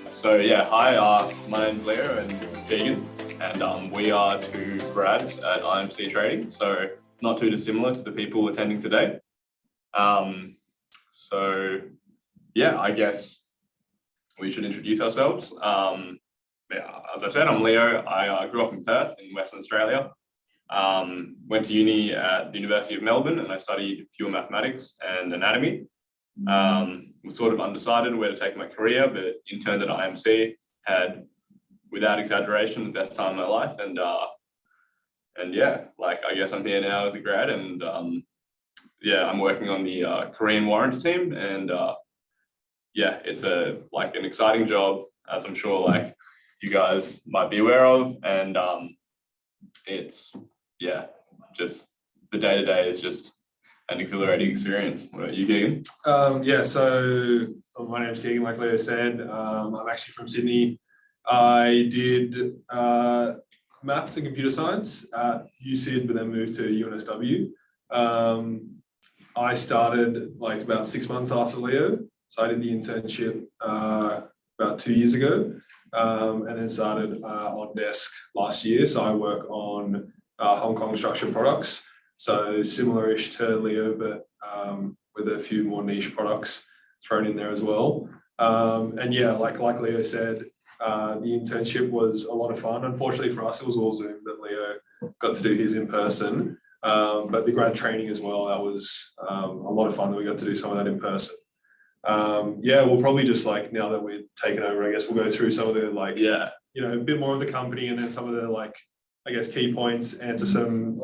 So yeah, hi, my name's Leo and this is Keegan, and we are two grads at IMC Trading, so not too dissimilar to the people attending today. So yeah, I guess we should introduce ourselves. Yeah, as I said, I'm Leo. I grew up in Perth in Western Australia. Went to uni at the University of Melbourne and I studied pure mathematics and anatomy. Was sort of undecided where to take my career, but interned at IMC, had, without exaggeration, the best time of my life. And yeah, like I guess I'm here now as a grad, and yeah, I'm working on the Korean warrants team, and yeah, it's an exciting job, as I'm sure like you guys might be aware of, and it's yeah, just the day-to-day is just an exhilarating experience. What about you, Keegan? Yeah, so my name's Keegan, like Leo said. I'm actually from Sydney. I did maths and computer science at USyd, but then moved to UNSW. I started like about 6 months after Leo, so I did the internship about 2 years ago, and then started on desk last year. So I work on Hong Kong structured products. So similar-ish to Leo, but with a few more niche products thrown in there as well. And yeah, like Leo said, the internship was a lot of fun. Unfortunately for us, it was all Zoom, but Leo got to do his in person. But the grad training as well, that was a lot of fun that we got to do some of that in person. Yeah, we'll probably just now that we're taking over, I guess we'll go through some of the a bit more of the company and then some of the I guess key points, answer some,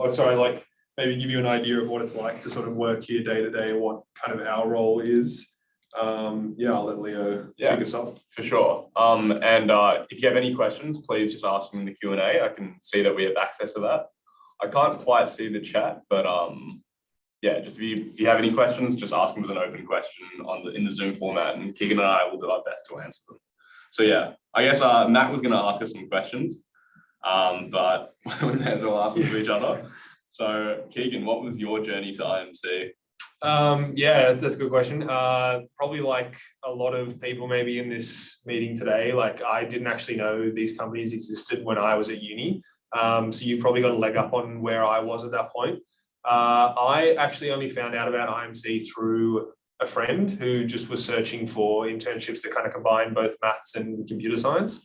maybe give you an idea of what it's like to sort of work here day to day and what kind of our role is. Yeah, I'll let Leo kick us off. For sure. And if you have any questions, please just ask them in the Q&A. I can see that we have access to that. I can't quite see the chat, but yeah, just if you have any questions, just ask them as an open question in the Zoom format, and Keegan and I will do our best to answer them. So yeah, I guess Matt was going to ask us some questions, but we may as well ask them to each other. So Keegan, what was your journey to IMC? Yeah, that's a good question. Probably like a lot of people maybe in this meeting today, I didn't actually know these companies existed when I was at uni. So you've probably got a leg up on where I was at that point. I actually only found out about IMC through a friend who just was searching for internships that kind of combine both maths and computer science.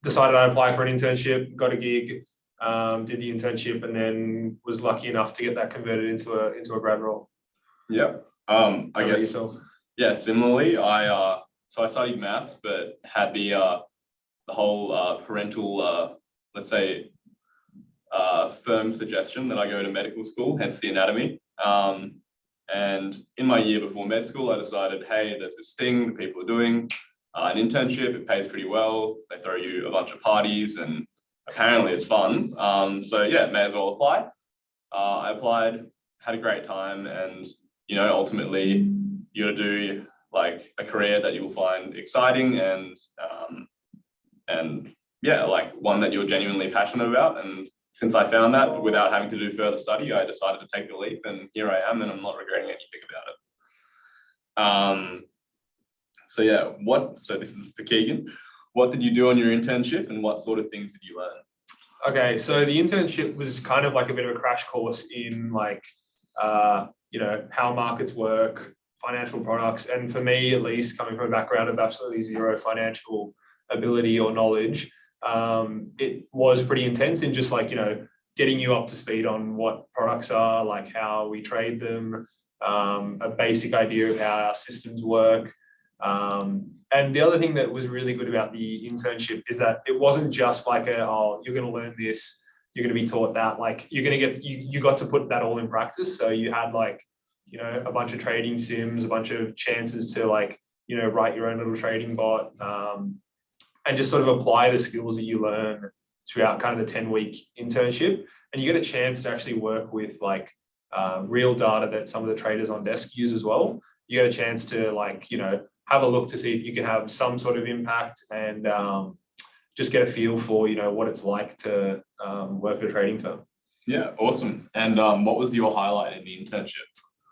Decided I'd apply for an internship, got a gig, did the internship, and then was lucky enough to get that converted into a grad role. Yeah. I guess yourself. Yeah, similarly, I studied maths, but had the whole parental let's say firm suggestion that I go to medical school, hence the anatomy. And in my year before med school, I decided, hey, there's this thing that people are doing, an internship, it pays pretty well, they throw you a bunch of parties, and apparently it's fun. So yeah, may as well apply. I applied, had a great time, and ultimately you got to do a career that you will find exciting and yeah, one that you're genuinely passionate about. And since I found that without having to do further study, I decided to take the leap, and here I am, and I'm not regretting anything about it. So yeah, so this is for Keegan. What did you do on your internship, and what sort of things did you learn? Okay, so the internship was kind of like a bit of a crash course in how markets work, financial products, and for me at least, coming from a background of absolutely zero financial ability or knowledge, it was pretty intense in just getting you up to speed on what products are, how we trade them, a basic idea of how our systems work. And the other thing that was really good about the internship is that it wasn't just you're going to learn this, you're going to be taught that, you got to put that all in practice. So you had a bunch of trading sims, a bunch of chances to write your own little trading bot, and just sort of apply the skills that you learn throughout kind of the 10-week internship. And you get a chance to actually work with real data that some of the traders on desk use as well. You get a chance to have a look to see if you can have some sort of impact and just get a feel for, what it's like to work at a trading firm. Yeah, awesome. And what was your highlight in the internship?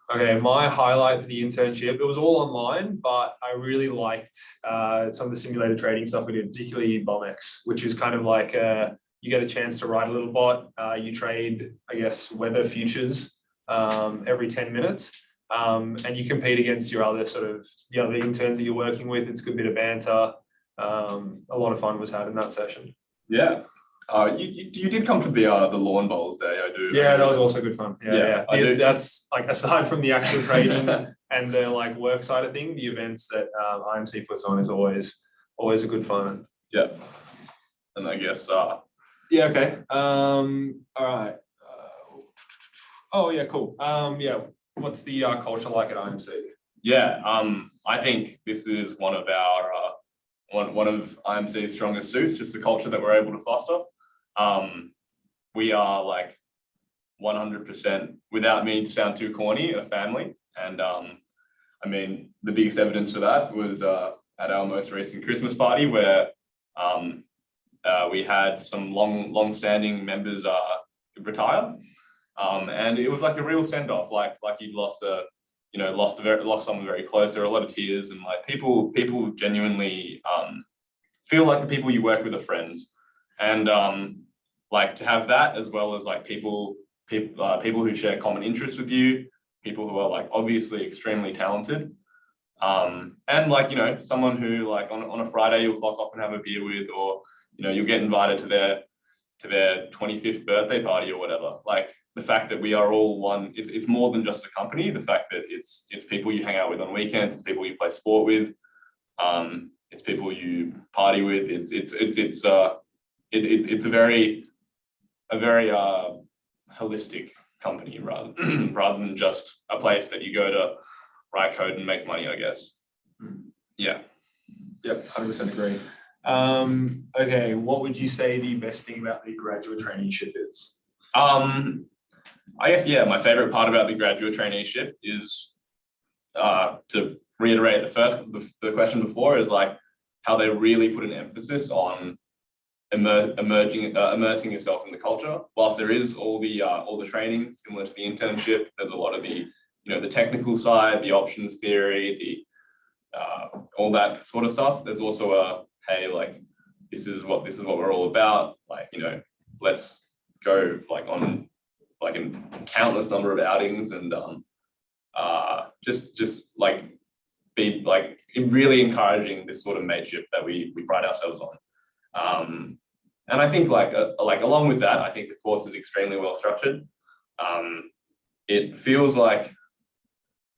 Okay, my highlight for the internship, it was all online, but I really liked some of the simulated trading stuff we did, particularly BOMX, which is kind of like you get a chance to write a little bot. You trade, I guess, weather futures every 10 minutes. And you compete against your other the other interns that you're working with. It's a good bit of banter. A lot of fun was had in that session. Yeah. You did come to the lawn bowls day, I do. Yeah, that was also good fun. Yeah. I do. That's like, aside from the actual trading and the like work side of thing, the events that IMC puts on is always a good fun. Yeah. And I guess yeah, okay. All right. Oh yeah, cool. Yeah, what's the culture like at IMC? Yeah, I think this is one of our one of IMC's strongest suits, just the culture that we're able to foster. We are like 100%, without meaning to sound too corny, a family. And I mean, the biggest evidence for that was at our most recent Christmas party, where we had some long-standing members retire, and it was like a real send-off, like you'd lost someone very close. There were a lot of tears, and like people genuinely feel like the people you work with are friends, and like to have that, as well as like people who share common interests with you, people who are like obviously extremely talented, and like, someone who like on a Friday you'll clock off and have a beer with, or you'll get invited to their 25th birthday party or whatever. Like the fact that we are all one, it's more than just a company. The fact that it's people you hang out with on weekends, it's people you play sport with, it's people you party with. It's a very holistic company, rather than just a place that you go to write code and make money, I guess. Yeah. Yep, 100% agree. Okay, what would you say the best thing about the graduate traineeship is? I guess, yeah, my favorite part about the graduate traineeship is, to reiterate the question before, is like how they really put an emphasis on immersing yourself in the culture. Whilst there is all the training similar to the internship, there's a lot of the the technical side, the options theory, all that sort of stuff. There's also a, hey, like this is what we're all about. Like, let's go like on like a countless number of outings, and just like be like really encouraging this sort of mateship that we pride ourselves on. And I think like along with that, I think the course is extremely well structured. It feels like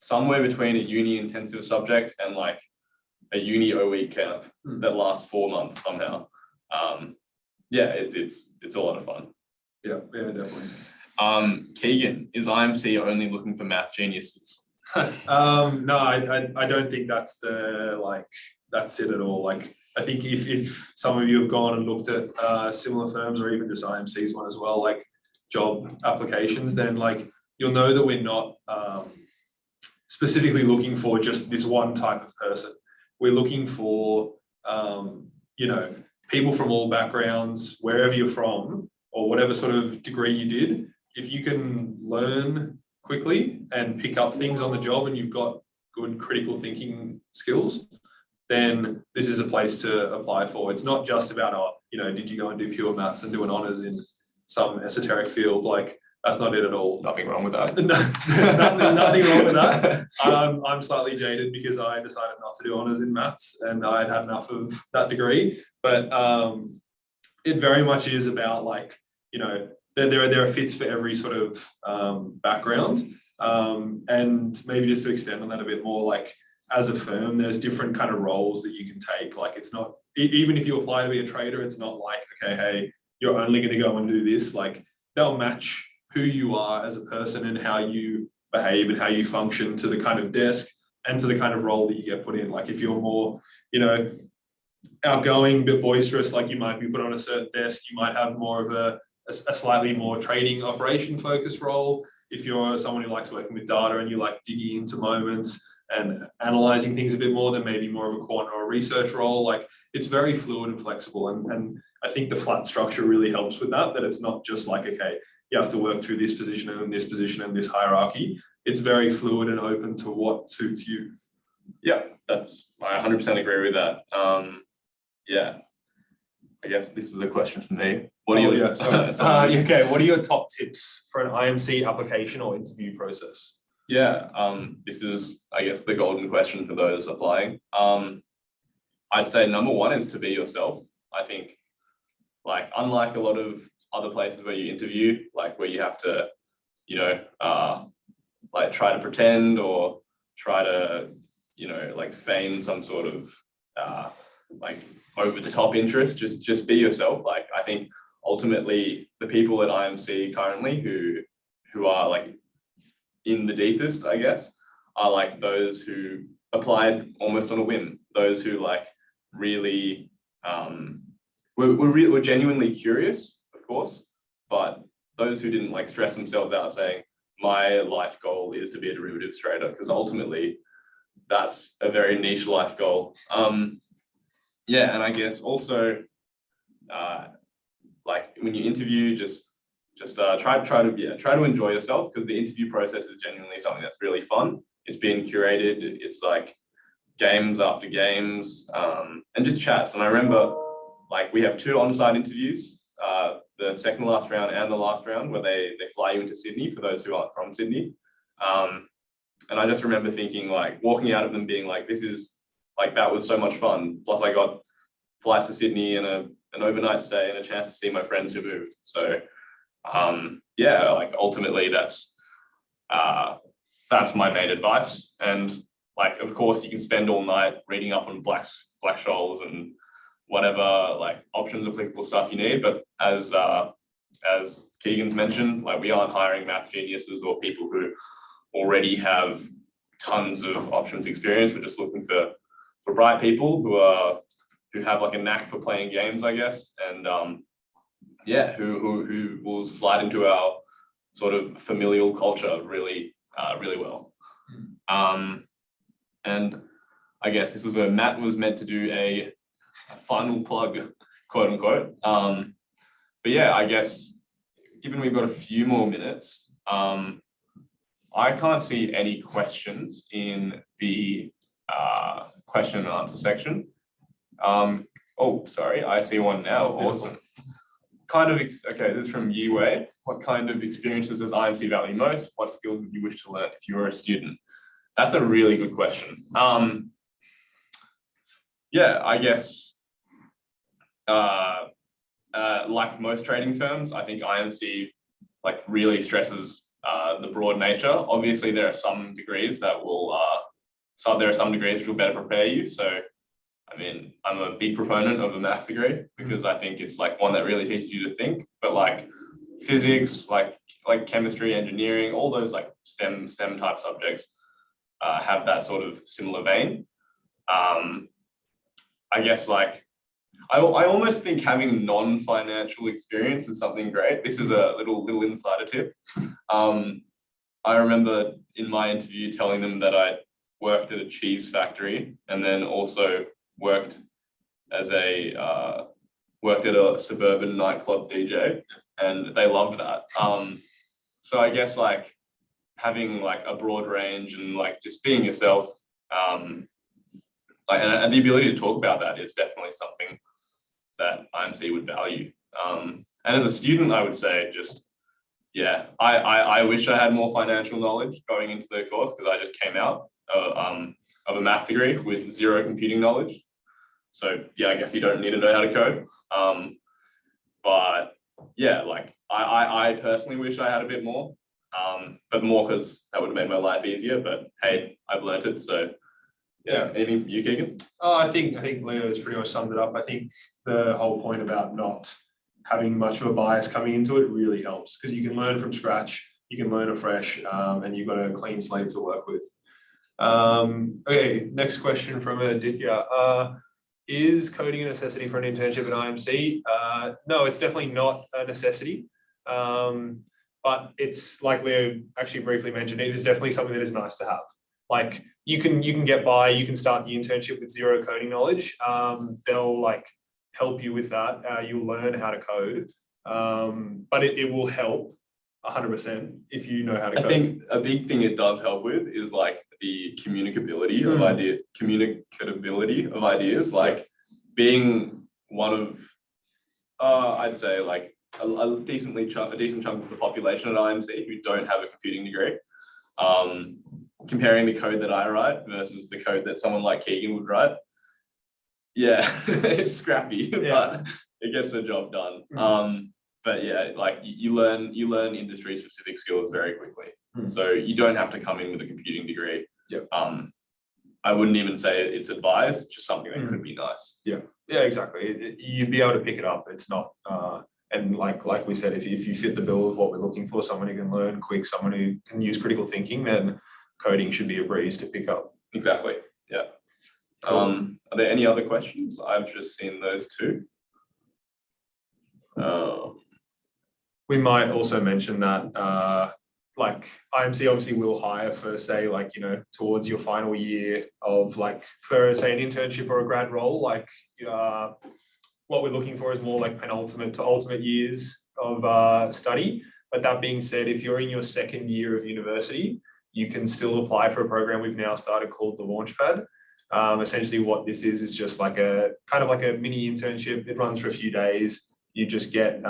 somewhere between a uni intensive subject and like a uni OE camp that lasts 4 months somehow. Yeah, it's a lot of fun. Yeah, definitely. Keegan, is IMC only looking for math geniuses? No, I don't think that's it at all. Like, I think if some of you have gone and looked at similar firms, or even just IMC's one as well, like job applications, then like you'll know that we're not specifically looking for just this one type of person. We're looking for people from all backgrounds, wherever you're from, or whatever sort of degree you did. If you can learn quickly and pick up things on the job, and you've got good critical thinking skills, then this is a place to apply for. It's not just about, did you go and do pure maths and do an honours in some esoteric field? Like, that's not it at all. Nothing wrong with that. nothing wrong with that. I'm slightly jaded because I decided not to do honours in maths, and I'd had enough of that degree. But it very much is about like, there are fits for every sort of background. And maybe just to extend on that a bit more, like as a firm, there's different kind of roles that you can take. Like it's not, even if you apply to be a trader, it's not like, okay, hey, you're only going to go and do this. Like they'll match who you are as a person and how you behave and how you function to the kind of desk and to the kind of role that you get put in. Like if you're more, outgoing, bit boisterous, like you might be put on a certain desk, you might have more of a slightly more trading operation focused role. If you're someone who likes working with data and you like digging into moments and analyzing things a bit more, then maybe more of a quant or a research role. Like it's very fluid and flexible. And I think the flat structure really helps with that it's not just like, okay, you have to work through this position and this position and this hierarchy. It's very fluid and open to what suits you. Yeah, I 100% agree with that. Yeah, I guess this is a question for me. What are your okay, what are your top tips for an IMC application or interview process? Yeah, this is, I guess, the golden question for those applying. I'd say number one is to be yourself. I think, like, unlike a lot of other places where you interview, like where you have to, you know, like try to pretend or try to, you know, like feign some sort of like over the top interest, just be yourself. Like, I think ultimately the people at IMC currently who are like in the deepest, I guess, are like those who applied almost on a whim, those who like really were genuinely curious, of course, but those who didn't like stress themselves out saying, my life goal is to be a derivatives trader, because ultimately that's a very niche life goal. Yeah, and I guess also like when you interview, just try to enjoy yourself, because the interview process is genuinely something that's really fun. It's being curated. It's like games after games, and just chats. And I remember, like, we have 2 on-site interviews, the second last round and the last round, where they fly you into Sydney for those who aren't from Sydney. And I just remember thinking, like, walking out of them being like, this is like, that was so much fun. Plus I got flights to Sydney and an overnight stay and a chance to see my friends who moved. So yeah, like ultimately that's my main advice. And like, of course, you can spend all night reading up on Black-Scholes and whatever like options applicable stuff you need. But as Keegan's mentioned, like, we aren't hiring math geniuses or people who already have tons of options experience. We're just looking for bright people who have like a knack for playing games, I guess, and yeah, who will slide into our sort of familial culture really well. And I guess this was where Matt was meant to do a final plug, quote unquote. But yeah, I guess given we've got a few more minutes, I can't see any questions in the question and answer section. Oh, sorry, I see one now. Awesome. Okay, this is from Yiwei. What kind of experiences does IMC value most? What skills would you wish to learn if you were a student? That's a really good question. Yeah, I guess like most trading firms, I think IMC like really stresses the broad nature. Obviously, there are some degrees that will which will better prepare you. So, I mean, I'm a big proponent of a math degree, because I think it's like one that really teaches you to think. But like physics, like chemistry, engineering, all those like STEM type subjects have that sort of similar vein. I guess like I almost think having non-financial experience is something great. This is a little insider tip. I remember in my interview telling them that I worked at a cheese factory and then also worked at a suburban nightclub DJ, and they loved that. So I guess like having like a broad range and like just being yourself, like, and the ability to talk about that is definitely something that IMC would value. And as a student, I would say just, yeah, I wish I had more financial knowledge going into the course, because I just came out of a math degree with 0 computing knowledge. So yeah, I guess you don't need to know how to code. But yeah, like I personally wish I had a bit more, but more because that would have made my life easier. But hey, I've learned it. So yeah, anything from you, Keegan? Oh, I think Leo has pretty much summed it up. I think the whole point about not having much of a bias coming into it really helps, because you can learn from scratch, you can learn afresh, and you've got a clean slate to work with. Okay, next question from Aditya. Is coding a necessity for an internship at IMC? No, it's definitely not a necessity. But it's like Leo actually briefly mentioned, it is definitely something that is nice to have. Like you can get by, you can start the internship with 0 coding knowledge. They'll like help you with that. You'll learn how to code, but it will help. 100% if you know how to I code. think a big thing it does help with is like the communicability of ideas, like being one of, I'd say like a decent chunk of the population at IMC who don't have a computing degree. Comparing the code that I write versus the code that someone like Keegan would write. Yeah, it's scrappy, but it gets the job done. But yeah, like you learn industry specific skills very quickly. So you don't have to come in with a computing degree. I wouldn't even say it's advised, just something that could be nice. Yeah, exactly. You'd be able to pick it up. It's not, and like we said, if you fit the bill of what we're looking for, someone who can learn quick, someone who can use critical thinking, then coding should be a breeze to pick up. Exactly. Yeah. Cool. Are there any other questions? I've just seen those two. We might also mention that like IMC obviously will hire for, say, like, you know, towards your final year of like, for say an internship or a grad role, like what we're looking for is more like penultimate to ultimate years of study. But that being said, if you're in your second year of university, you can still apply for a program we've now started called the Launchpad. Essentially what this is just like a kind of like a mini internship. It runs for a few days. You just get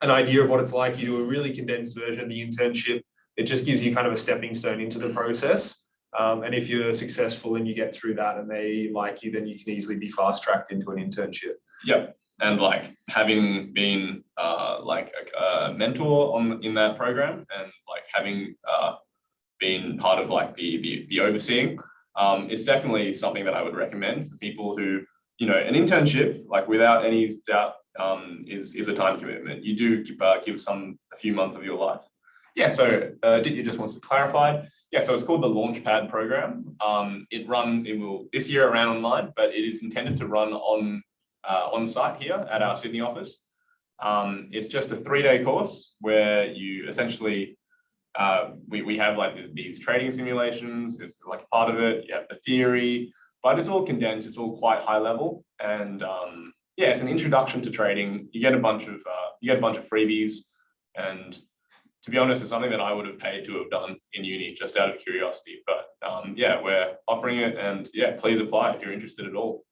an idea of what it's like. You do a really condensed version of the internship. It just gives you kind of a stepping stone into the process. And if you're successful and you get through that and they like you, then you can easily be fast tracked into an internship. Yep. And like having been like a mentor in that program and like having been part of like the overseeing, it's definitely something that I would recommend for people who, you know, an internship, like without any doubt, is a time commitment. You do give a few months of your life. Yeah, so Ditya just wants to clarify. Yeah, so it's called the Launchpad program. It will this year around online, but it is intended to run on site here at our Sydney office. It's just a 3-day course where you essentially, we have like these trading simulations. It's like a part of it. You have the theory, but it's all condensed. It's all quite high level, and yeah, it's an introduction to trading. You get a bunch of freebies, and to be honest, it's something that I would have paid to have done in uni just out of curiosity. But yeah, we're offering it, and yeah, please apply if you're interested at all.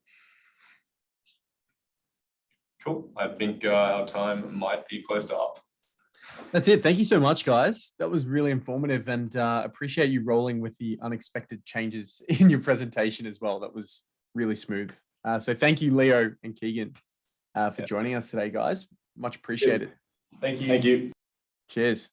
Cool. I think our time might be close to up. That's it. Thank you so much, guys. That was really informative, and appreciate you rolling with the unexpected changes in your presentation as well. That was really smooth. So thank you, Leo and Keegan, for joining us today, guys. Much appreciated. Thank you. Thank you. Cheers.